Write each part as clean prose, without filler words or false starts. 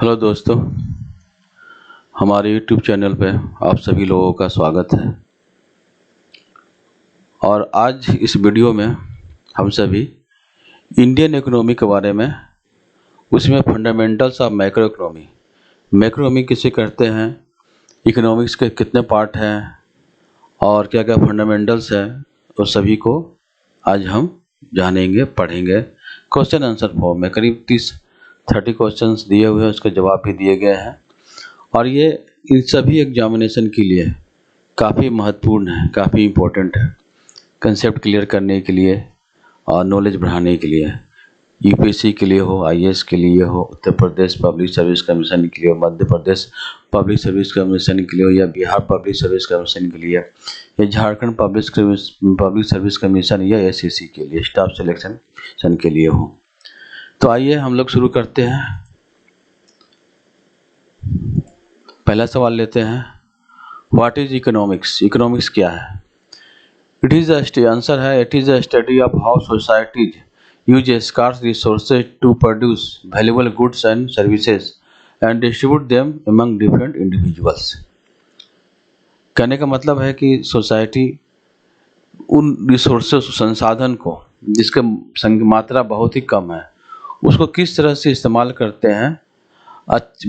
Hello दोस्तों, हमारे YouTube channel पे आप सभी लोगों का स्वागत है। और आज इस वीडियो में हम सभी इंडियन इकोनॉमी के बारे में, उसमें fundamentals of macro economy, macro economy किसे कहते हैं, इकोनॉमिक्स के कितने पार्ट हैं और क्या क्या फंडामेंटल्स हैं, उस सभी को आज हम जानेंगे, पढ़ेंगे। क्वेश्चन आंसर फॉर्म में करीब 30 क्वेश्चंस दिए हुए हैं, उसके जवाब भी दिए गए हैं। और ये इन सभी एग्जामिनेशन के लिए काफ़ी महत्वपूर्ण है, काफ़ी इम्पोर्टेंट है, कंसेप्ट क्लियर करने के लिए और नॉलेज बढ़ाने के लिए। यूपीएससी के लिए हो, आईएएस के लिए हो, Uttar Pradesh public service commission के लिए हो, Madhya Pradesh public service commission के लिए हो, या बिहार पब्लिक सर्विस कमीशन के लिए, या झारखंड पब्लिक सर्विस कमीशन या एसएससी के लिए, स्टाफ सिलेक्शन के लिए हो। तो आइए हम लोग शुरू करते हैं। पहला सवाल लेते हैं, व्हाट इज इकोनॉमिक्स? इकोनॉमिक्स क्या है? इट इज आंसर है, it is a study of how societies use scarce resources to produce valuable goods and services and distribute them among different individuals. कहने का मतलब है कि सोसाइटी उन रिसोर्सेज, संसाधन को जिसके मात्रा बहुत ही कम है, उसको किस तरह से इस्तेमाल करते हैं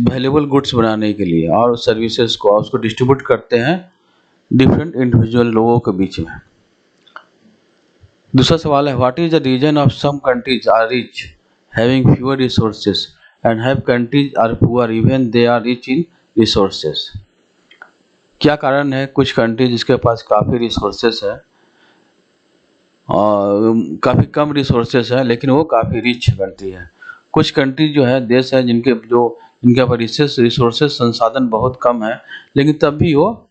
वैल्यूएबल गुड्स बनाने के लिए, और सर्विसेज को उसको डिस्ट्रीब्यूट करते हैं डिफरेंट इंडिविजुअल लोगों के बीच में। दूसरा सवाल है, what is the reason of some countries are rich having fewer resources and have countries are poor even they are rich in resources? क्या कारण है कुछ कंट्री जिसके पास काफ़ी रिसोर्सेज है और काफ़ी कम रिसोर्सेज है, लेकिन वो काफ़ी रिच कंट्री है। कुछ कंट्री जो है, देश है, जिनके पास रिसोर्सेज संसाधन बहुत कम है, लेकिन तब भी वो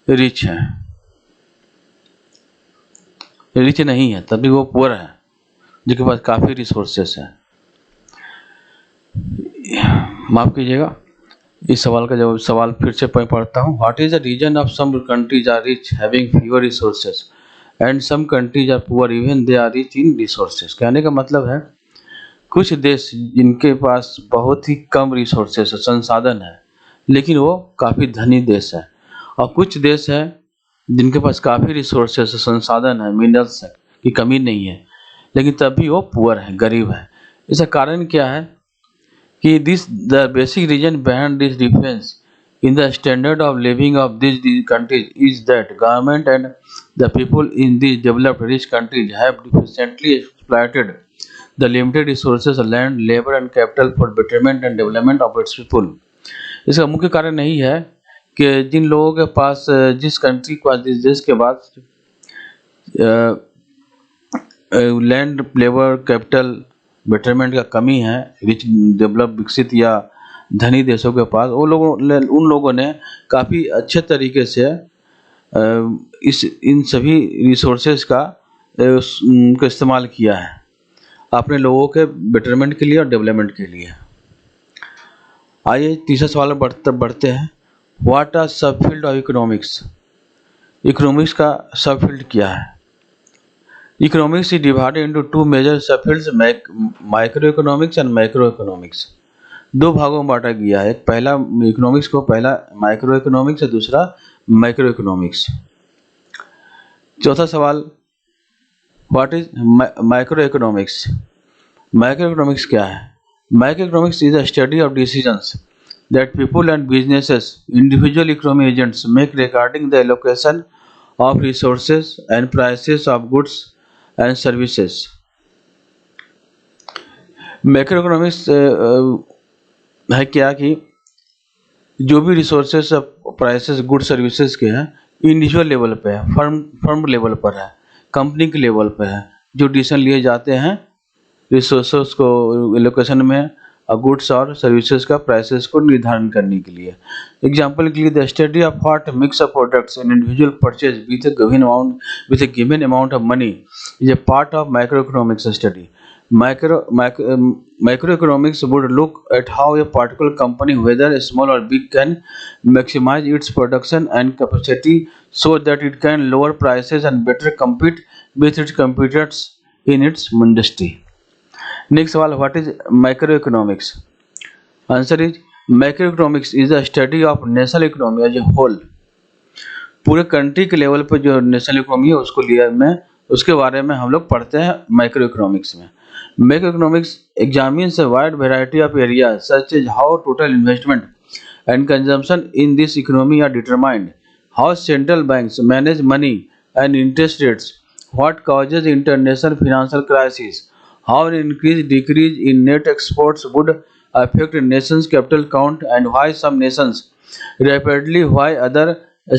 रिच है, रिच नहीं है तब भी वो पुअर है, जिनके पास काफ़ी रिसोर्सेज है। माफ़ कीजिएगा, इस सवाल का जवाब सवाल फिर से पढ़ता हूँ। What is the reason of some countries are rich having fewer resources and some countries are poor even they are rich in resources? कहने का मतलब है, कुछ देश जिनके पास बहुत ही कम रिसोर्सेस है, संसाधन है, लेकिन वो काफ़ी धनी देश है, और कुछ देश है जिनके पास काफ़ी रिसोर्सेस है, संसाधन है, मिनरल्स है, की कमी नहीं है, लेकिन तब भी वो पुअर है, गरीब है। इसका कारण क्या है कि the basic reason behind this difference in the standard of living of these countries is that government and the people in these developed rich countries have efficiently exploited the limited resources of land, labor and capital for betterment and development of its people. इसका मुख्य कारण यही है कि जिन लोगों के पास, जिस country के पास, जिस देश के पास लैंड, लेबर, कैपिटल, बेटरमेंट का कमी है, रिच, डेवलप, विकसित या धनी देशों के पास, उन लोगों ने काफ़ी अच्छे तरीके से इन सभी रिसोर्सेज का इस्तेमाल किया है अपने लोगों के बेटरमेंट के लिए और डेवलपमेंट के लिए। आइए तीसरा सवाल बढ़ते हैं, what are sub field of economics? Economics का सब फील्ड क्या है? Economics is divided into two major sub fields, micro economics and macro economics. दो भागों में बांटा गया है, पहला इकोनॉमिक्स को, पहला माइक्रो इकोनॉमिक्स और दूसरा मैक्रो इकोनॉमिक्स। चौथा सवाल, what is micro economics? Micro economics क्या है? Micro economics is a study of decisions that people and businesses, individual economic agents make regarding the allocation of resources and prices of goods and services. Macro economics है क्या कि जो भी resources, prices, good services के हैं, individual level पे है, firm level पर है, कंपनी के लेवल पर है, जो डिसीजन लिए जाते हैं रिसोर्सेस को एलोकेशन में, गुड्स और सर्विसेज का प्राइसेस को निर्धारण करने के लिए। एग्जांपल के लिए, the study of what mix of products and individual purchase with a given amount of money is a part of micro economics study. Microeconomics would look at how a particular company, whether small or big, can maximize its production and capacity so that it can lower prices and better compete with its competitors in its industry. Next सवाल, what is microeconomics? Answer is, macroeconomics is the study of national economy as a whole. पूरे country के level पर जो national economy है उसको लिया मैं, उसके बारे में हम लोग पढ़ते हैं माइक्रो इकोनॉमिक्स में। Macroeconomics examines a wide variety of areas such as how total investment and consumption in this economy are determined, how central banks manage money and interest rates, what causes international financial crisis, how an increase decrease in net exports would affect a nation's capital count, and why some nations rapidly while other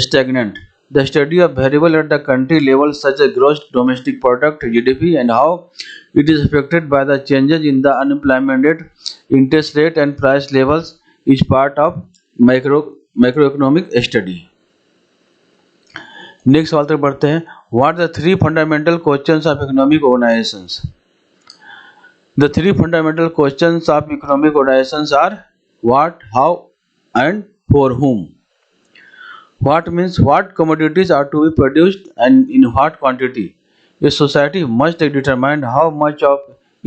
stagnant. The study of variable at the country level such as gross domestic product GDP and how it is affected by the changes in the unemployment rate, interest rate and price levels is part of macroeconomic study. Next सवाल तक बढ़ते हैं। What the three fundamental questions of economic organisations. The three fundamental questions of economic organisations are what, how and for whom. What means what commodities are to be produced and in what quantity. A society must determine how much of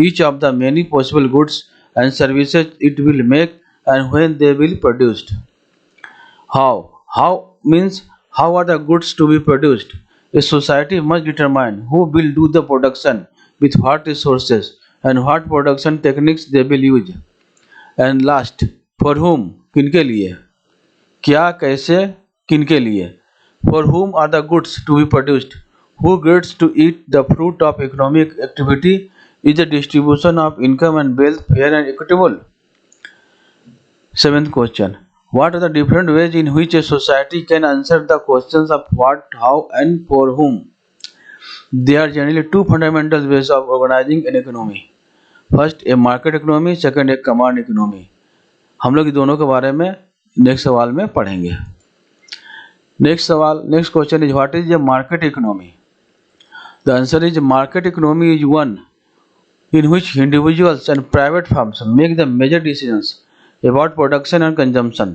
each of the many possible goods and services it will make and when they will be produced. How means how are the goods to be produced. A society must determine who will do the production, with what resources and what production techniques they will use. And last, for whom, किनके लिए, क्या, कैसे, किनके लिए. For whom are the goods to be produced? Who gets to eat the fruit of economic activity? Is the distribution of income and wealth fair and equitable? Seventh question. What are the different ways in which a society can answer the questions of what, how and for whom? There are generally two fundamental ways of organizing an economy. First, a market economy. Second, a command economy. हम लोग दोनों के बारे में next सवाल में पढ़ेंगे। Next question is what is a market economy. The answer is market economy is one in which individuals and private firms make the major decisions about production and consumption.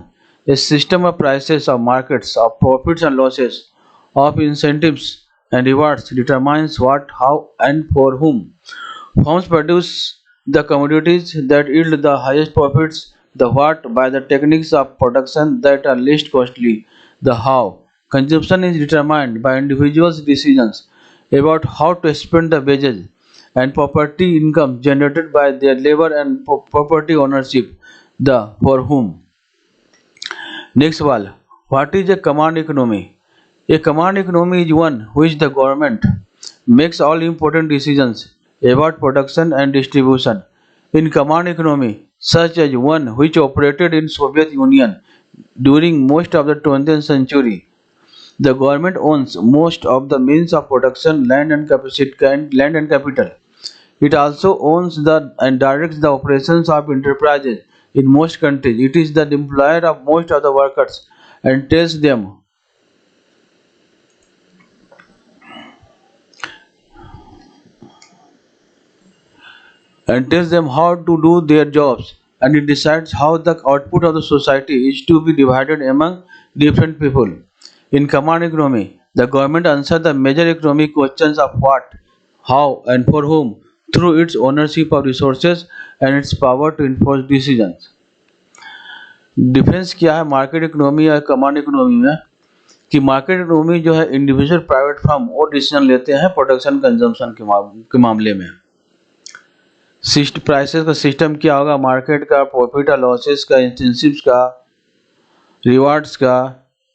A system of prices, of markets, of profits and losses, of incentives and rewards determines what, how and for whom. Firms produce the commodities that yield the highest profits, the what by the techniques of production that are least costly, the how. Consumption is determined by individuals' decisions about how to spend the wages and property income generated by their labor and property ownership, the for whom. Next one, what is a command economy? A command economy is one which the government makes all important decisions about production and distribution. In command economy, such as one which operated in Soviet Union during most of the 20th century, the government owns most of the means of production, land and capital. It also owns and directs the operations of enterprises in most countries. It is the employer of most of the workers and tells them how to do their jobs, and it decides how the output of the society is to be divided among different people. In command economy, the government answers the major economic questions of what, how and for whom through its ownership of resources and its power to enforce decisions. Difference क्या है market economy और command economy में, कि market economy जो है individual private firm वो decision लेते हैं प्रोडक्शन कंजम्पशन के मामले में. प्राइसेस का सिस्टम क्या होगा, मार्केट का, प्रॉफिट और लॉसेस का, इंसेंटिव्स का, रिवार्ड्स का,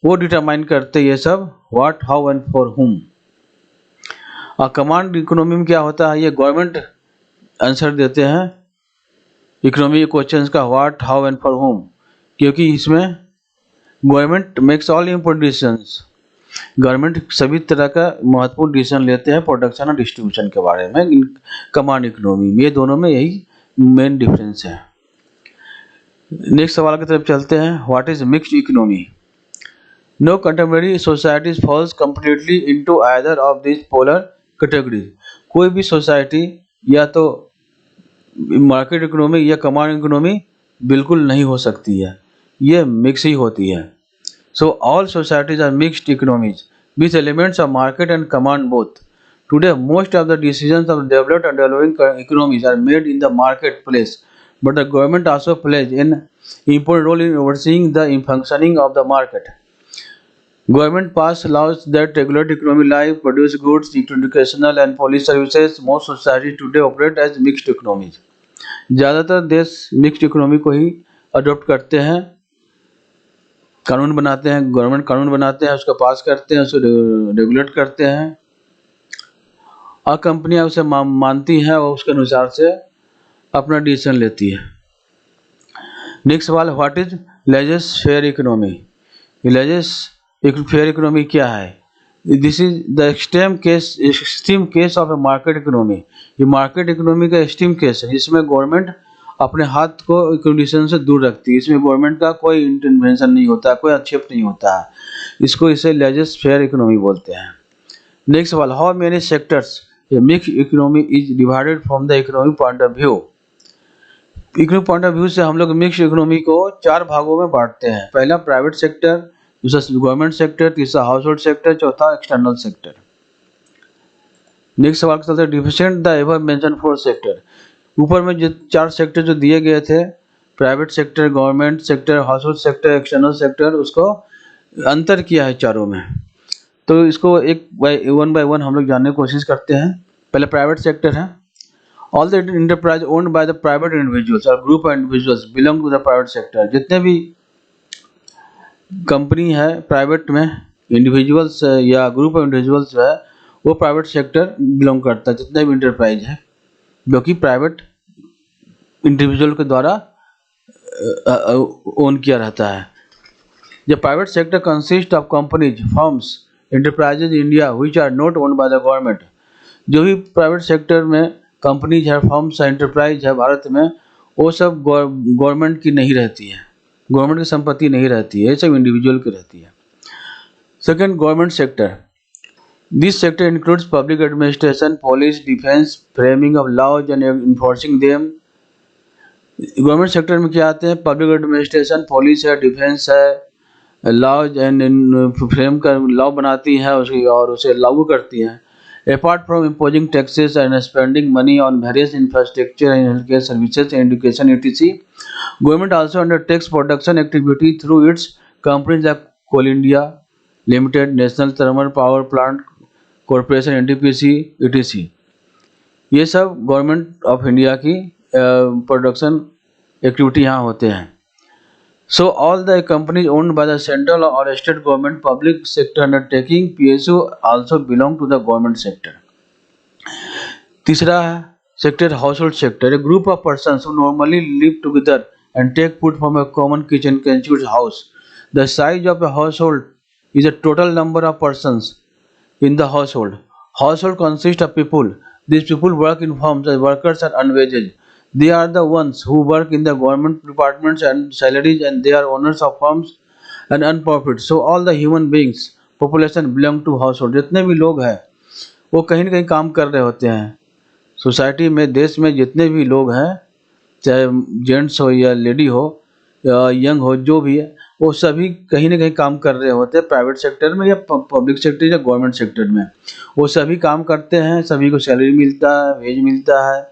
वो डिटरमाइन करते ये सब व्हाट, हाउ एंड फॉर हुम. और कमांड इकोनॉमी में क्या होता है, ये गवर्नमेंट आंसर देते हैं इकोनॉमी क्वेश्चंस का what, how and for home, क्योंकि इसमें government makes all important decisions. Government सभी तरह का महत्वपूर्ण डिसीजन लेते हैं प्रोडक्शन और डिस्ट्रीब्यूशन के बारे में इन कमांड इकोनॉमी में. ये दोनों में यही मेन डिफरेंस है. नेक्स्ट सवाल की तरफ चलते हैं. What is mixed economy. No contemporary societies falls completely into either of this polar category. कोई भी सोसाइटी या तो मार्केट इकोनॉमी या कमांड इकोनॉमी बिल्कुल नहीं हो सकती है, ये मिक्स ही होती है. So all societies are mixed economies with elements of market and command both. Today most of the decisions of developed and developing economies are made in the market place but the government also plays an important role in overseeing the functioning of the market. Government pass laws that regulate economic life, produce goods, educational and police services. Most societies today operate as mixed economies. ज़्यादातर देश mixed economy को ही adopt करते हैं, कानून बनाते हैं, government कानून बनाते हैं, उसको पास करते हैं, उसको रेगुलेट करते हैं और कंपनियां उसे मानती हैं और उसके अनुसार से अपना डिसीजन लेती है। नेक्स्ट सवाल, what is laissez faire economy? Laissez faire economy क्या है? This is the extreme case of a market economy. ये मार्केट इकोनॉमी का एक्सट्रीम केस है जिसमें गवर्नमेंट अपने हाथ को कंडीशन से दूर रखती है। इसमें गवर्नमेंट का कोई इंटरवेंशन नहीं होता, कोई हस्तक्षेप नहीं होता है। इसको इसे लेजस फेयर इकोनॉमी बोलते हैं। नेक्स्ट सवाल, how many sectors A mixed economy is divided from the economic point of view? Economic point of view से हम लोग मिक्स्ड इकोनॉमी को 4 भागों में बांटते हैं। पहला प्राइवेट सेक्टर, दूसरा गवर्नमेंट सेक्टर, तीसरा हाउस होल्ड सेक्टर, चौथा एक्सटर्नल सेक्टर। नेक्स्ट सवाल चलते हैं, differentiate the above mention 4 sector. ऊपर में जो 4 सेक्टर जो दिए गए थे, private sector, government sector, house hold sector, external sector, उसको अंतर किया है चारों में। तो इसको वन बाय वन हम लोग जानने की कोशिश करते हैं। पहले प्राइवेट सेक्टर है, all the enterprise owned by the private individuals और group of individuals belong to the private sector. जितने भी कंपनी है प्राइवेट में, इंडिविजुअल्स या ग्रुप ऑफ इंडिविजुअल्स जो है वो प्राइवेट सेक्टर बिलोंग करता है। जितने भी इंटरप्राइज है जो कि प्राइवेट इंडिविजुअल के द्वारा ओन किया रहता है। The private sector consist of companies, firms, enterprises India which are not owned by the government. जो भी प्राइवेट सेक्टर में कंपनीज है, फर्म्स है, इंटरप्राइज है भारत में, वो सब गवर्नमेंट की नहीं रहती है, गवर्नमेंट की संपत्ति नहीं रहती है, ये सब इंडिविजुअल की रहती है। Second, government sector. This sector includes public administration, police, defence, framing of laws and enforcing them. Government sector में क्या आते हैं? पब्लिक एडमिनिस्ट्रेशन, पुलिस है, डिफेंस है, लॉज एंड फ्रेम कर लॉ बनाती है उसकी और उसे लागू करती है। Apart from imposing taxes and spending money on various infrastructure and health care services and education etc, government also undertakes production activity through its companies like Coal India Limited, National Thermal Power Plant Corporation NTPC etc। ये सब government of India की production activity यहाँ होते हैं। So all the companies owned by the central or state government public sector undertaking PSU also belong to the government sector। तीसरा है sector household sector. A group of persons who normally live together and take food from a common kitchen constitutes house। The size of a household is a total number of persons in the household। Household consists of people. These people work in firms as workers and on wages। They are the ones who work in the government departments and salaries, and they are owners of firms and earn profit। So all the human beings population belong to household। जितने भी लोग हैं वो कहीं ना कहीं काम कर रहे होते हैं सोसाइटी में, देश में जितने भी लोग हैं, चाहे जेंट्स हो या लेडी हो या यंग हो, जो भी है वो सभी कहीं ना कहीं काम कर रहे होते हैं प्राइवेट सेक्टर में या पब्लिक सेक्टर या गवर्नमेंट सेक्टर में। वो सभी काम करते हैं, सभी को सैलरी मिलता है, वेज मिलता है,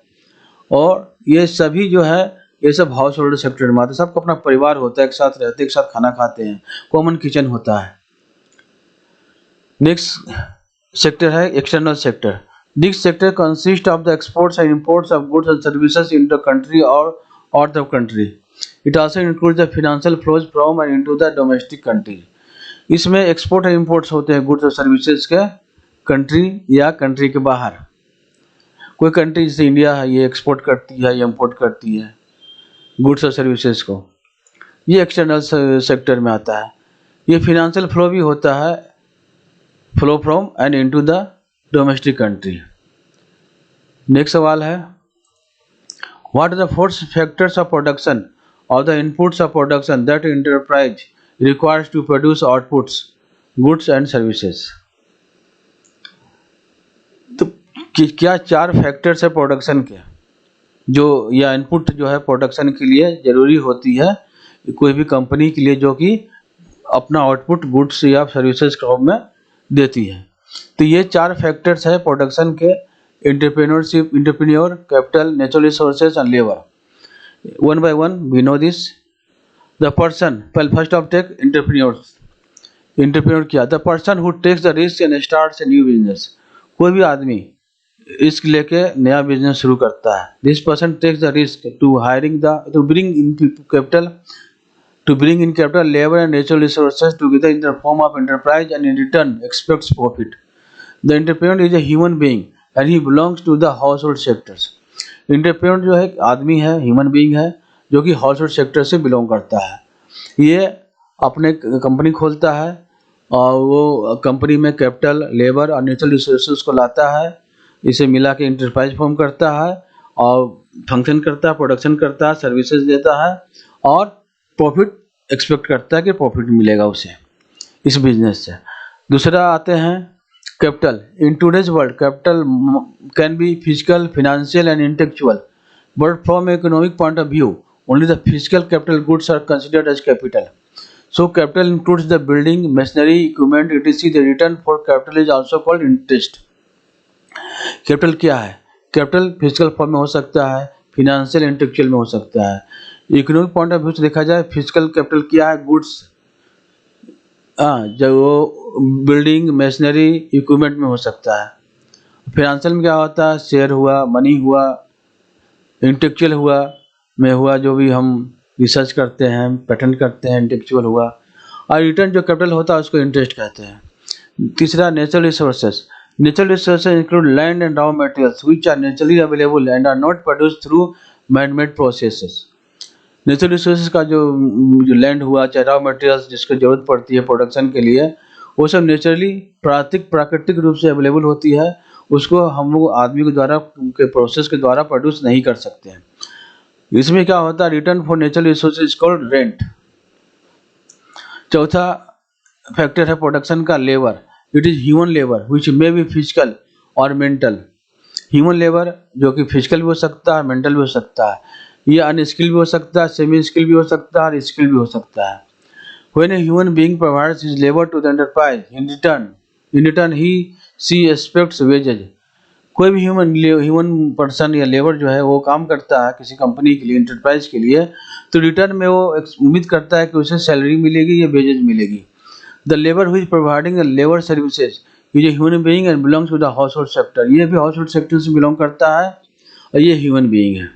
और ये सभी जो है ये सब हाउस होल्ड सेक्टर में आते हैं। सबको अपना परिवार होता है, एक साथ रहते हैं, एक साथ खाना खाते हैं, कॉमन किचन होता है। नेक्स्ट सेक्टर है external sector. This sector consist of the exports and imports of goods and services in the country और out of country. It also includes the financial flows from and into the domestic country. इसमें export and imports होते हैं goods और services के country या country के बाहर। कोई कंट्री जैसे इंडिया है ये एक्सपोर्ट करती है या इंपोर्ट करती है गुड्स और सर्विसेज को, ये एक्सटर्नल सेक्टर में आता है। ये फिनेंशियल फ्लो भी होता है, flow from and into the domestic country. Next सवाल है, what are the 4 factors of production और the inputs of production that enterprise requires to produce outputs goods and services. तो क्या 4 फैक्टर्स है प्रोडक्शन के जो या इनपुट जो है प्रोडक्शन के लिए ज़रूरी होती है कोई भी कंपनी के लिए, जो कि अपना आउटपुट गुड्स या सर्विसेज के रूप में देती है। तो ये 4 फैक्टर्स है प्रोडक्शन के, entrepreneur, capital, natural resources and labour. One by one we know this. The person, पहले first of take entrepreneurs. Entrepreneur क्या? The person who takes the risk and starts a new business. कोई भी आदमी risk लेके नया business शुरू करता है। This person takes the risk to hiring the to bring in capital labor and natural resources together in the form of enterprise, and in return expects profit. The entrepreneur is a human being and he belongs to the household sectors. Entrepreneur जो है एक आदमी है, human being है, जो कि household sector से belong करता है। ये अपने कंपनी खोलता है और वो कंपनी में कैपिटल, लेबर और नेचुरल रिसोर्सेज को लाता है, इसे मिला के इंटरप्राइज फॉर्म करता है और फंक्शन करता है, प्रोडक्शन करता है, सर्विसेज देता है और प्रॉफिट एक्सपेक्ट करता है कि प्रॉफिट मिलेगा उसे इस बिजनेस से। दूसरा आते हैं capital. In today's world capital can be physical, financial and intellectual, but from economic point of view only the physical capital goods are considered as capital. So capital includes the building, machinery, equipment etc. The return for capital is also called interest. Capital क्या है? Capital physical form में हो सकता है, financial, intellectual में हो सकता है। इकोनॉमिक पॉइंट ऑफ व्यू से देखा जाए फिजिकल कैपिटल क्या है? गुड्स, जब वो बिल्डिंग, मशीनरी, इक्विपमेंट में हो सकता है। फाइनेंशियल में क्या होता है? शेयर हुआ, मनी हुआ, इंटेलेक्चुअल हुआ जो भी हम रिसर्च करते हैं, पेटेंट करते हैं, इंटेलेक्चुअल हुआ। और रिटर्न जो कैपिटल होता है उसको इंटरेस्ट कहते हैं। तीसरा natural resources. Natural resources include land and raw materials which are naturally available and are not produced through man made processes. Natural resources का जो लैंड हुआ, चाहे रॉ मटेरियल्स जिसको जरूरत पड़ती है प्रोडक्शन के लिए, वो सब नेचुरली प्राकृतिक रूप से अवेलेबल होती है, उसको हम लोग आदमी के द्वारा के प्रोसेस के द्वारा प्रोड्यूस नहीं कर सकते हैं। इसमें क्या होता है? Return for natural resources called rent. चौथा फैक्टर है प्रोडक्शन का labour. It is human labour which may be physical और मेंटल। ह्यूमन लेबर जो कि फिजिकल भी हो सकता है, मेंटल भी हो सकता है, ये अनस्किल भी हो सकता है, सेमी स्किल भी हो सकता है और स्किल भी हो सकता है। When a human being provides his labor to the enterprise, in return she expects wages. कोई भी ह्यूमन पर्सन या लेबर जो है वो काम करता है किसी कंपनी के लिए, इंटरप्राइज के लिए, तो रिटर्न में वो उम्मीद करता है कि उसे सैलरी मिलेगी या वेजेज मिलेगी। The labour who is providing labour services is a human being and belongs to the household sector. ये भी हाउसहोल्ड सेक्टर से बिलोंग करता है और ये ह्यूमन बीइंग है।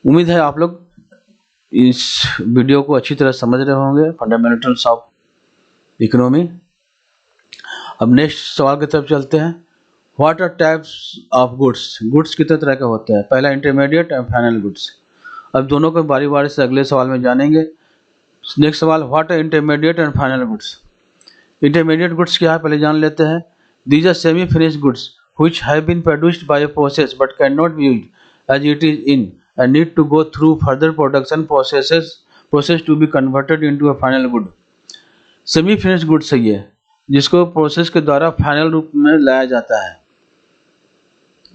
उम्मीद है आप लोग इस वीडियो को अच्छी तरह समझ रहे होंगे, फंडामेंटल्स ऑफ इकोनॉमी। अब नेक्स्ट सवाल की तरफ चलते हैं। What are types of goods? Goods कितने तरह के होते हैं? पहला इंटरमीडिएट एंड फाइनल गुड्स। अब दोनों को बारी बारी से अगले सवाल में जानेंगे। नेक्स्ट सवाल, what are intermediate and final goods? Intermediate goods क्या है पहले जान लेते हैं। These are semi finished goods which have been produced by a process but can not be used as it is in and need to go through further production process to be converted into a final good. Semi finished goods है ये, जिसको process के द्वारा final रूप में लाया जाता है,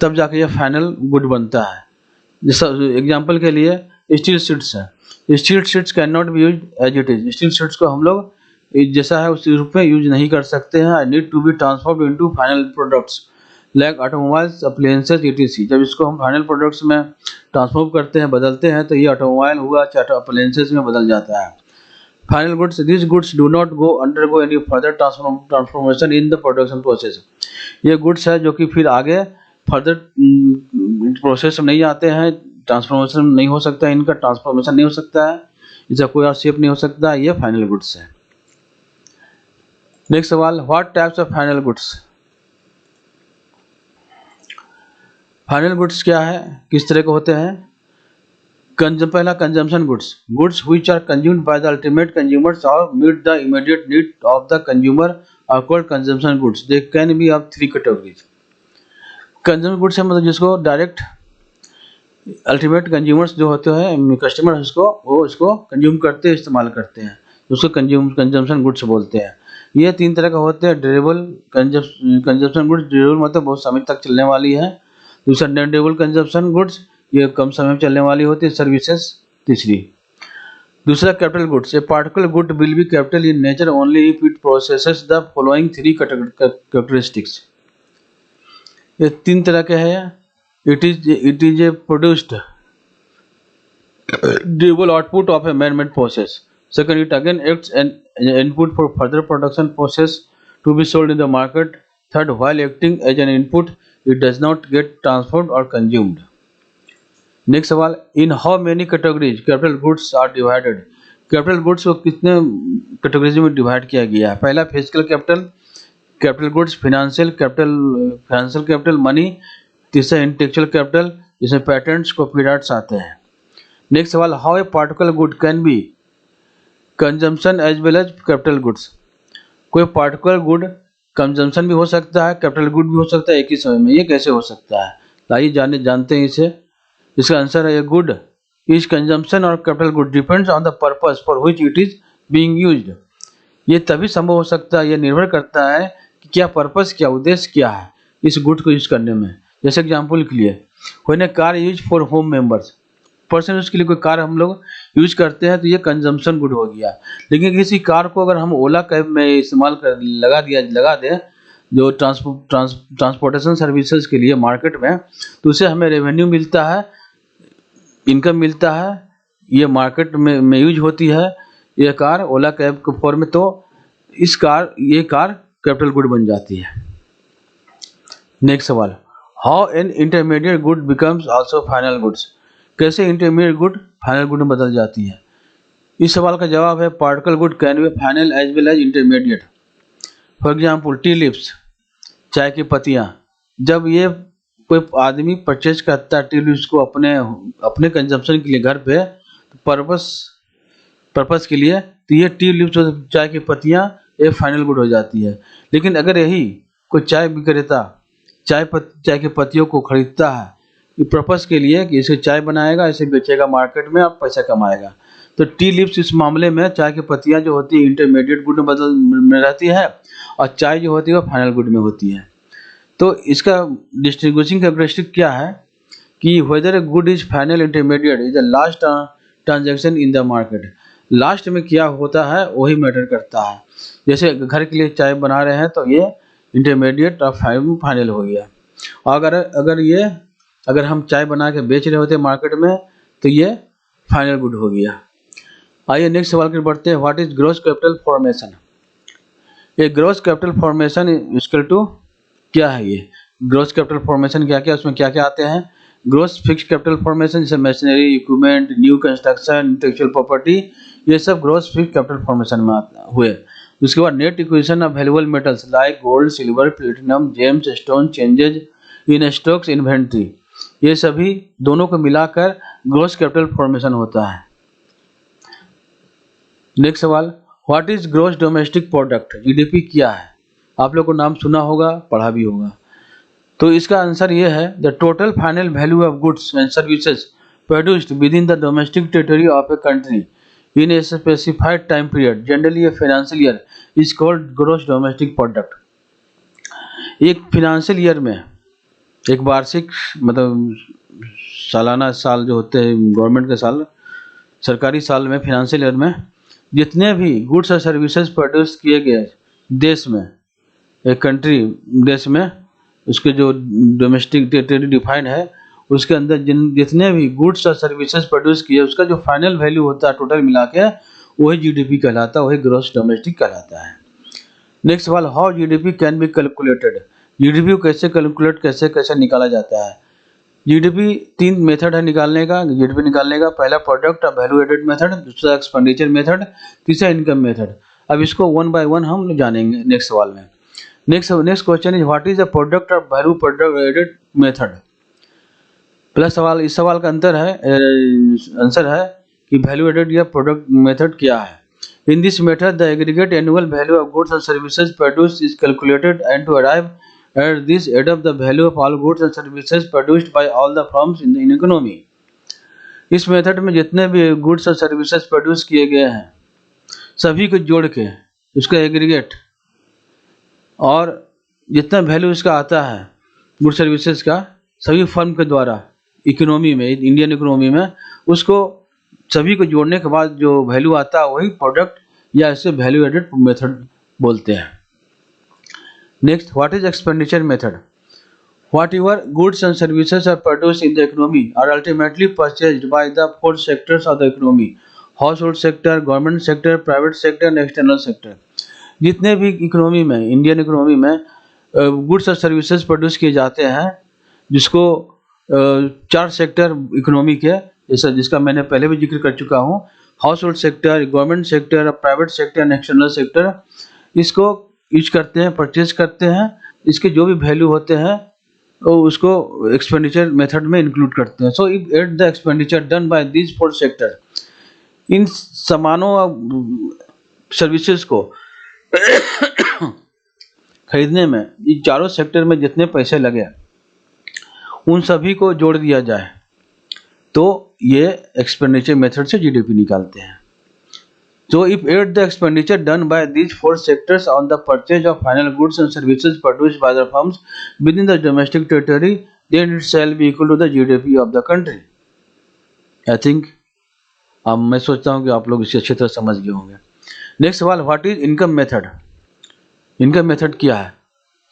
तब जाके ये फाइनल गुड बनता है। जैसा एग्जांपल के लिए स्टील शीट्स है। Steel sheets can not be used as it is. Steel sheets को हम लोग जैसा है उस रूप में यूज नहीं कर सकते हैं। I need to be transformed into final products like automobiles, appliances etc. जब इसको हम फाइनल प्रोडक्ट्स में ट्रांसफॉर्म करते हैं, बदलते हैं, तो ये ऑटोमोबाइल हुआ चाहे अप्लायंसेस में बदल जाता है। Final goods, this goods do not undergo any further transformation in the production process. ये गुड्स है जो कि फिर आगे फर्दर प्रोसेस में नहीं आते हैं, ट्रांसफॉर्मेशन नहीं हो सकता है, इनका ट्रांसफॉर्मेशन नहीं हो सकता है, इसका कोई और शेप नहीं हो सकता, ये फाइनल गुड्स है। नेक्स्ट सवाल, what types of final goods? Final goods क्या है, किस तरह के होते हैं? पहला consumption goods, goods which are consumed by the ultimate consumers और meet the immediate need of the consumer are called consumption goods. They can be of 3 categories. Consumer goods है मतलब जिसको डायरेक्ट अल्टीमेट कंज्यूमर्स जो होते हैं, customer उसको consume करते हैं, इस्तेमाल करते हैं, उसको कंजम्पशन गुड्स बोलते हैं। ये 3 तरह का होते हैं। ड्यूरेबल कंजम्पशन गुड्स, ड्यूरेबल मतलब बहुत समय तक चलने वाली है। दूसरा नॉन ड्यूरेबल कंजम्पशन गुड्स, ये कम समय में चलने वाली होती है। सर्विसेज तीसरी। दूसरा capital goods, A particular good will be capital in nature only if it processes the following 3 characteristics. ये 3 तरह के हैं। It is a produced durable output of a man-made process. Second, it again acts an input for further production process to be sold in the market. Third, while acting as an input, it does not get transformed or consumed. Next सवाल, in how many categories capital goods are divided. Capital goods को कितने categories में divide किया गया है। पहला physical capital, capital goods, financial capital money. तीसरा intellectual capital जिसमें पेटेंट्स कॉपीराइट्स आते हैं। नेक्स्ट सवाल, how a particular good can be consumption as well as capital goods. कोई पार्टिकुलर गुड कंजम्पशन भी हो सकता है, कैपिटल गुड भी हो सकता है एक ही समय में। ये कैसे हो सकता है, आइए जानते हैं इसे। इसका आंसर है, ए गुड इज कंजम्पशन और capital good depends on the purpose for which it is being used. ये तभी संभव हो सकता है, ये निर्भर करता है कि क्या पर्पस, क्या उद्देश्य क्या है इस गुड को यूज करने में। जैसे एग्जाम्पल के लिए, when A car use for home members, personal use के लिए कोई कार हम लोग यूज करते हैं तो ये कंजम्पशन गुड हो गया। लेकिन किसी कार को अगर हम ओला कैब में इस्तेमाल कर लगा दें जो ट्रांसपोर्टेशन सर्विसेज के लिए मार्केट में, तो उससे हमें रेवेन्यू मिलता है, इनकम मिलता है, ये मार्केट में यूज होती है ये कार ओला कैब के फॉर्म में, तो ये कार कैपिटल गुड बन जाती है। नेक्स्ट सवाल, how an intermediate good becomes also final goods. कैसे इंटरमीडिएट गुड फाइनल गुड में बदल जाती है। इस सवाल का जवाब है, particle good can be final as well as intermediate. For example, tea leaves, चाय की पत्तियाँ, जब ये कोई आदमी परचेज करता है टी लीव्स को अपने कंजम्पशन के लिए घर पे पर्पस के लिए, तो ये टी लीव्स चाय की पत्तियाँ एक फाइनल गुड हो जाती है। लेकिन अगर यही कोई चाय विक्रेता चाय की पत्तियों को खरीदता है पर्पस के लिए कि इसे चाय बनाएगा, इसे बेचेगा मार्केट में और पैसा कमाएगा, तो टी लीव्स इस मामले में चाय की पत्तियाँ जो होती है इंटरमीडिएट गुड में रहती है और चाय जो होती है वो फाइनल गुड में होती है। तो इसका डिस्टिंग्विशिंग कैरेक्टरिस्टिक क्या है कि whether a good is final intermediate is the last transaction in the market. Last में क्या होता है वही मैटर करता है। जैसे घर के लिए चाय बना रहे हैं तो ये इंटरमीडिएट और फाइनल हो गया। अगर हम चाय बना के बेच रहे होते हैं मार्केट में तो ये फाइनल गुड हो गया। आइए नेक्स्ट सवाल की बढ़ते हैं, what is gross capital formation. ये gross capital formation equal to क्या है। ये ग्रॉस कैपिटल फॉर्मेशन क्या उसमें क्या आते हैं। ग्रॉस फिक्स्ड कैपिटल फॉर्मेशन जैसे machinery, equipment, new construction, intellectual property, ये सब ग्रॉस फिक्स्ड कैपिटल फॉर्मेशन में हुए। उसके बाद net acquisition of valuable metals like gold, silver, platinum, James, stone, changes in stocks, inventory, ये सभी दोनों को मिलाकर ग्रॉस कैपिटल फॉर्मेशन होता है। नेक्स्ट सवाल, what is gross domestic product. GDP क्या है। आप लोग को नाम सुना होगा, पढ़ा भी होगा। तो इसका आंसर ये है, the total final value of goods and services produced with in the domestic territory of a country in a specified time period, generally a financial year, is called gross domestic product. एक financial year में, एक वार्षिक मतलब सालाना साल जो होते हैं गवर्नमेंट के साल, सरकारी साल में, फाइनेंशियल ईयर में जितने भी गुड्स और सर्विसेज प्रोड्यूस किए गए देश में, एक कंट्री देश में, उसके जो डोमेस्टिक टेरिटरी डिफाइंड है उसके अंदर जितने भी गुड्स और सर्विसेज प्रोड्यूस किए उसका जो फाइनल वैल्यू होता है टोटल मिला के वही जीडीपी कहलाता है, वही ग्रॉस डोमेस्टिक कहलाता है। नेक्स्ट सवाल, how GDP can be calculated. GDP को कैसे कैलकुलेट कैसे निकाला जाता है। जीडीपी 3 मेथड है निकालने का। पहला प्रोडक्ट और वैल्यू एडेड मेथड, दूसरा एक्सपेंडिचर मेथड, तीसरा इनकम मेथड। अब इसको वन बाय वन हम जानेंगे नेक्स्ट सवाल में। Next question is what is the product और वैल्यू एडेड मेथड। प्लस सवाल, इस सवाल का आंसर है कि वैल्यू एडेड या प्रोडक्ट मेथड क्या है। In this method the aggregate annual value of goods and services produced is calculated and to arrive at this add up the value of all goods and services produced by all the firms in economy। इस method में जितने भी goods और services produce किए गए हैं सभी को जोड़ के उसका एग्रीगेट और जितना वैल्यू इसका आता है गुड्स सर्विसेज का सभी फर्म के द्वारा इकोनॉमी में, इंडियन इकोनॉमी में, उसको सभी को जोड़ने के बाद जो वैल्यू आता है वही प्रोडक्ट या इसे वैल्यू एडेड मेथड बोलते हैं। Next, what is expenditure method. Whatever goods and services are produced in the economy are ultimately purchased by the four sectors of the economy: household sector, government sector, private sector and external sector. जितने भी economy में, Indian economy में goods और services produce किए जाते हैं, जिसको चार सेक्टर इकोनॉमी के, जैसा जिसका मैंने पहले भी जिक्र कर चुका हूँ: house hold sector, government sector, private sector and external sector, इसको यूज करते हैं, परचेज करते हैं। इसके जो भी वैल्यू होते हैं तो उसको एक्सपेंडिचर मेथड में इंक्लूड करते हैं। So if at the expenditure done by these four sector, इन सामानों सर्विसेज को खरीदने में ये चारों सेक्टर में जितने पैसे लगे उन सभी को जोड़ दिया जाए तो ये एक्सपेंडिचर मेथड से जीडीपी निकालते हैं। So if add the expenditure done by these four sectors on the purchase of final goods and services produced by the firms within the domestic territory, then it shall be equal to the GDP of the country. I think अब मैं सोचता हूँ कि आप लोग इसे अच्छी तरह समझ गए होंगे। नेक्स्ट सवाल, what is income method? Income method क्या है,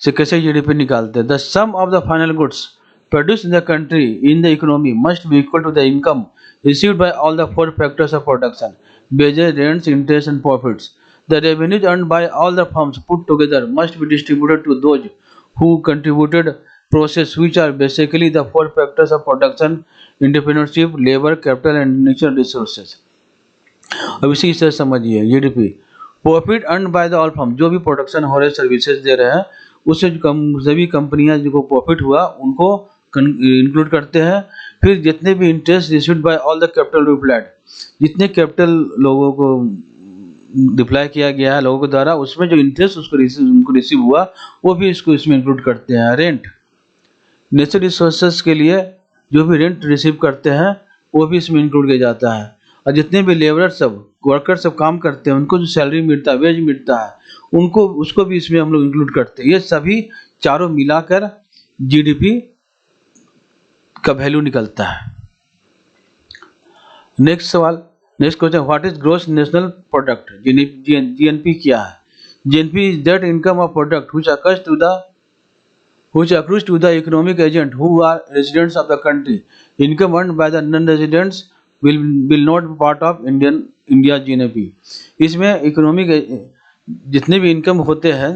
इसे कैसे जीडीपी निकालते हैं? The sum of the final goods produced in the country in the economy must be equal to the income received by all the four factors of production: wages, rents, interest and profits. The revenues earned by all the firms put together must be distributed to those who contributed process, which are basically the four factors of production: entrepreneurship, labor, capital and natural resources. अब इसी से समझिए GDP. Profit earn by the all firm, जो भी production हो रहे services दे रहे हैं उससे सभी कंपनियां जो प्रॉफिट हुआ उनको इंक्लूड करते हैं। फिर जितने भी interest received by all the capital deployed, जितने कैपिटल लोगों को डिप्लॉय किया गया है लोगों के द्वारा, उसमें जो इंटरेस्ट उनको रिसीव हुआ वो भी इसको इसमें इंक्लूड करते हैं। रेंट, नेचुरल रिसोर्सेज के लिए जो भी रेंट रिसीव करते हैं वो भी इसमें इंक्लूड किया जाता है। और जितने भी लेबर सब वर्कर सब काम करते हैं उनको जो सैलरी मिलता है, वेज मिलता है, उनको उसको भी इसमें हम लोग इंक्लूड करते हैं। ये सभी चारों मिलाकर जीडीपी का वैल्यू निकलता है। नेक्स्ट सवाल, next question, what is gross national product? GNP क्या है? GNP is that income of product which accrues to the economic agent who are residents of the country. Income earned by the non-residents will not be part of India GNP. इसमें economic जितने भी income होते हैं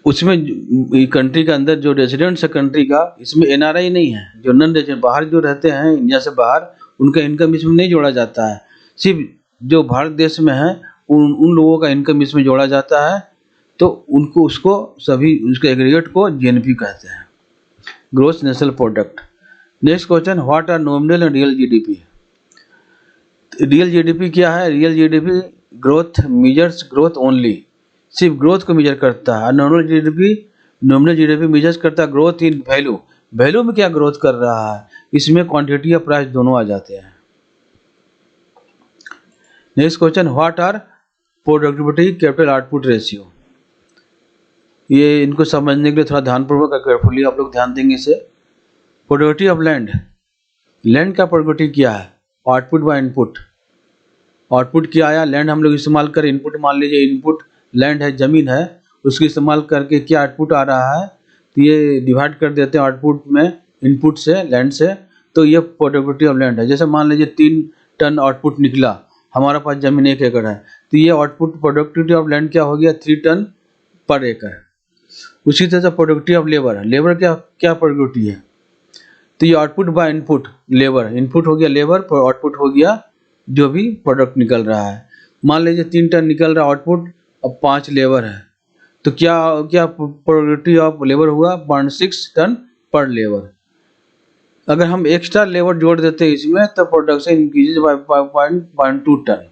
उसमें country के अंदर जो residents है कंट्री का, इसमें एनआरआई नहीं है, जो नॉन रेजिडेंट बाहर जो रहते हैं इंडिया से बाहर, उनका इनकम इसमें नहीं जोड़ा जाता है। सिर्फ जो भारत देश में है उन लोगों का इनकम इसमें जोड़ा जाता है, तो उनको उसको सभी उसके एग्रीगेट को जीएनपी कहते हैं, gross national product. Next question, what are nominal and real GDP? Real GDP क्या है? Real GDP growth measures growth only, सिर्फ ग्रोथ को मेजर करता है। नॉमिनल जीडीपी मेजर्स करता है ग्रोथ इन वैल्यू। वैल्यू में क्या ग्रोथ कर रहा है, इसमें क्वांटिटी और प्राइस दोनों आ जाते हैं। Next question, what are productivity capital output ratio? ये इनको समझने के लिए थोड़ा ध्यानपूर्वक केयरफुली आप लोग ध्यान देंगे इसे। प्रोडक्टिविटी ऑफ लैंड, लैंड का प्रोडक्टिविटी क्या है? Output by input. आउटपुट क्या आया, लैंड हम लोग इस्तेमाल करें, इनपुट मान लीजिए इनपुट लैंड है, जमीन है, उसकी इस्तेमाल करके क्या आउटपुट आ रहा है, तो ये डिवाइड कर देते हैं आउटपुट में इनपुट से, लैंड से, तो ये प्रोडक्टिविटी ऑफ लैंड है। जैसे मान लीजिए 3 टन आउटपुट निकला, हमारा पास जमीन 1 एकड़ है, तो ये आउटपुट प्रोडक्टिविटी ऑफ लैंड क्या हो गया, 3 टन पर एकड़। उसी तरह से प्रोडक्टिविटी ऑफ लेबर, लेबर क्या प्रोडक्टिविटी है, तो ये output by input labour, input हो गया लेबर, आउटपुट हो गया जो भी प्रोडक्ट निकल रहा है। मान लीजिए 3 टन निकल रहा आउटपुट, अब 5 लेबर है, तो क्या प्रोडक्टिविटी ऑफ लेबर हुआ 0.6 टन पर लेबर। अगर हम एक्स्ट्रा लेबर जोड़ देते हैं इसमें तब प्रोडक्शन इंक्रीजेज बाय 0.2 टन।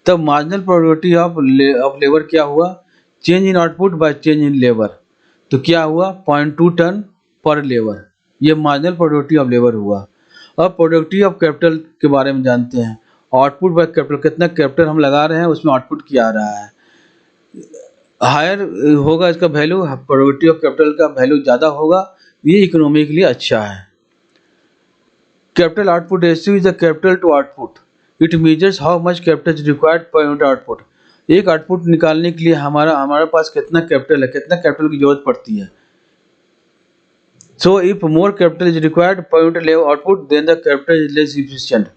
तब मार्जिनल प्रोडक्टिविटी ऑफ लेबर क्या हुआ, change in output by change in labour, तो क्या हुआ 0.2 टन पर लेबर, ये मार्जिनल प्रोडक्टिविटी ऑफ लेबर हुआ। अब प्रोडक्टिविटी ऑफ कैपिटल के बारे में जानते हैं, आउटपुट बाय कैपिटल, कितना कैपिटल हम लगा रहे हैं उसमें आउटपुट क्या आ रहा है। हायर होगा इसका वैल्यू, प्रोडक्टिविटी ऑफ कैपिटल का वैल्यू ज़्यादा होगा, ये इकोनॉमी के लिए अच्छा है। Capital output ratio is the capital to output, it measures how much capital is required per unit output. एक आउटपुट निकालने के लिए हमारे पास कितना कैपिटल है, कितना कैपिटल की जरूरत पड़ती है। So if more capital is required point leave output then the capital is less efficient.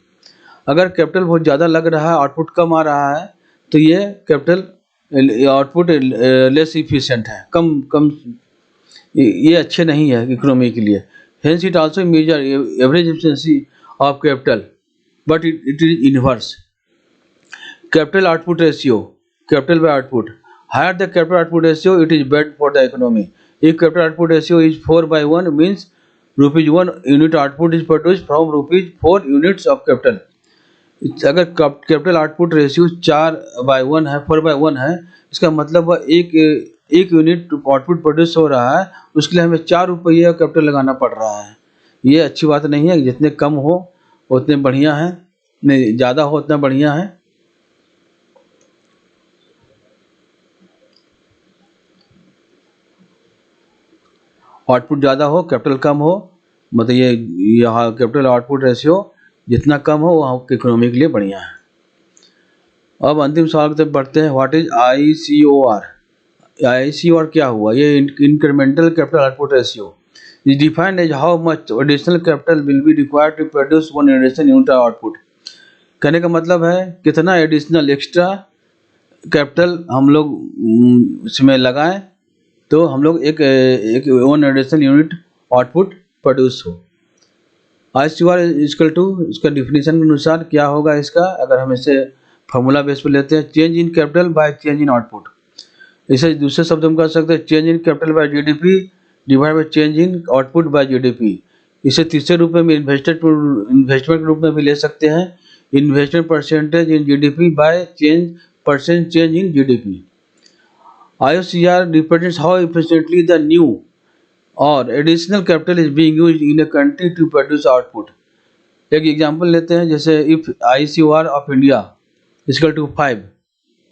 अगर कैपिटल बहुत ज़्यादा लग रहा है, आउटपुट कम आ रहा है, तो ये कैपिटल आउटपुट लेस इफिशिएंट है, कम ये अच्छे नहीं है इकोनॉमी के लिए। Hence it also measure average efficiency of capital but it is inverse. Capital output ratio, capital by output, higher the capital output ratio it is bad for the economy. If capital output ratio is 4/1 means ₹1 unit output is produced from ₹4 units of capital। अगर capital output ratio 4/1 है, 4/1 है, इसका मतलब वह एक unit output produce हो रहा है, उसके लिए हमें ₹4 कैपिटल लगाना पड़ रहा है। ये अच्छी बात नहीं है। जितने कम हो उतने बढ़िया है, नहीं ज़्यादा हो उतना बढ़िया है। आउटपुट ज़्यादा हो कैपिटल कम हो, मतलब ये यहाँ कैपिटल आउटपुट रेशियो जितना कम हो वहाँ इकोनॉमी के लिए बढ़िया है। अब अंतिम सवाल की तरफ बढ़ते हैं। What is ICOR? ICOR क्या हुआ? ये incremental capital output ratio is defined as how much additional capital will be required to produce one additional unit of output. कहने का मतलब है कितना एडिशनल एक्स्ट्रा कैपिटल हम लोग इसमें लगाएं तो हम लोग एक one additional unit output produce हो। ICOR इक्वल टू, इसका डिफिनीशन के अनुसार क्या होगा इसका, अगर हम इसे फार्मूला बेस पे लेते हैं, change in capital by change in output. इसे दूसरे शब्द में कर सकते हैं, change in capital by GDP divide by change in output by GDP। इसे तीसरे रूप में इन्वेस्टमेंट के रूप में भी ले सकते हैं, investment percentage in GDP by percent change in GDP। ICOR represents how efficiently the new or additional capital is being used in a country to produce output। एक एग्जांपल लेते हैं, जैसे if ICOR of India equal to 5,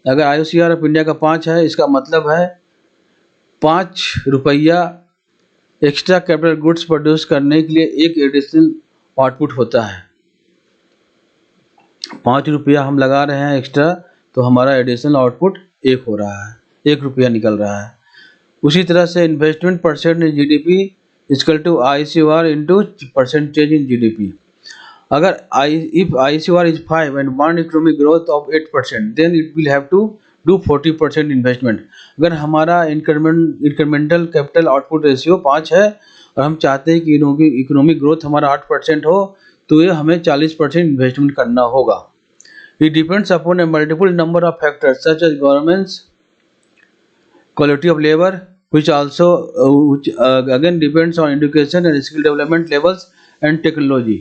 अगर ICOR of India का 5 है, इसका मतलब है ₹5 एक्स्ट्रा कैपिटल गुड्स प्रोड्यूस करने के लिए एक एडिशनल आउटपुट होता है। ₹5 हम लगा रहे हैं एक्स्ट्रा, तो हमारा एडिशनल आउटपुट 1 हो रहा है, ₹1 निकल रहा है। उसी तरह से investment percent in GDP equal to ICOR into percentage in GDP। अगर if ICOR is 5 and want economic growth of 8%, then it will have to do 40% investment. अगर हमारा इंक्रीमेंटल कैपिटल आउटपुट रेशियो 5 है और हम चाहते हैं कि इकोनॉमिक ग्रोथ हमारा 8% हो, तो ये हमें 40% इन्वेस्टमेंट करना होगा। It depends upon a multiple number of factors such as government's quality of labor, which again depends on education and skill development levels and technology।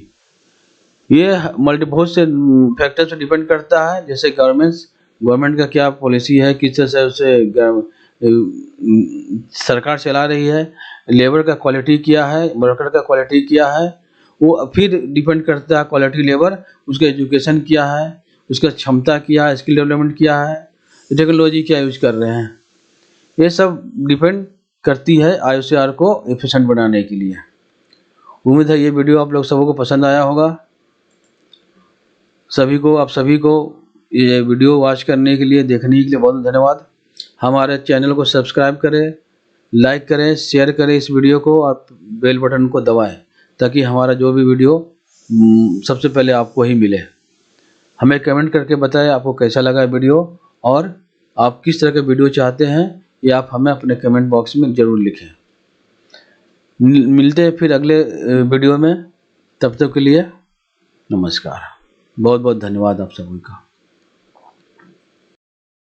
ये बहुत से फैक्टर्स पे डिपेंड करता है, जैसे गवर्नमेंट का क्या पॉलिसी है, किस तरह से उसे सरकार चला रही है, लेबर का क्वालिटी क्या है, वर्कर का क्वालिटी क्या है, वो फिर डिपेंड करता है क्वालिटी लेबर, उसका एजुकेशन क्या है, उसका क्षमता क्या है, स्किल डेवलपमेंट क्या है, टेक्नोलॉजी क्या यूज कर रहे हैं। ये सब डिपेंड करती है ICOR को एफिशिएंट बनाने के लिए। उम्मीद है ये वीडियो आप लोग सबको पसंद आया होगा। आप सभी को ये वीडियो वॉच करने के लिए, देखने के लिए बहुत धन्यवाद। हमारे चैनल को सब्सक्राइब करें, लाइक करें, शेयर करें इस वीडियो को और बेल बटन को दबाएं, ताकि हमारा जो भी वीडियो सबसे पहले आपको ही मिले। हमें कमेंट करके बताएं आपको कैसा लगा वीडियो और आप किस तरह के वीडियो चाहते हैं, ये आप हमें अपने कमेंट बॉक्स में ज़रूर लिखें। मिलते हैं फिर अगले वीडियो में, तब तक के लिए नमस्कार। बहुत बहुत धन्यवाद आप सभी का।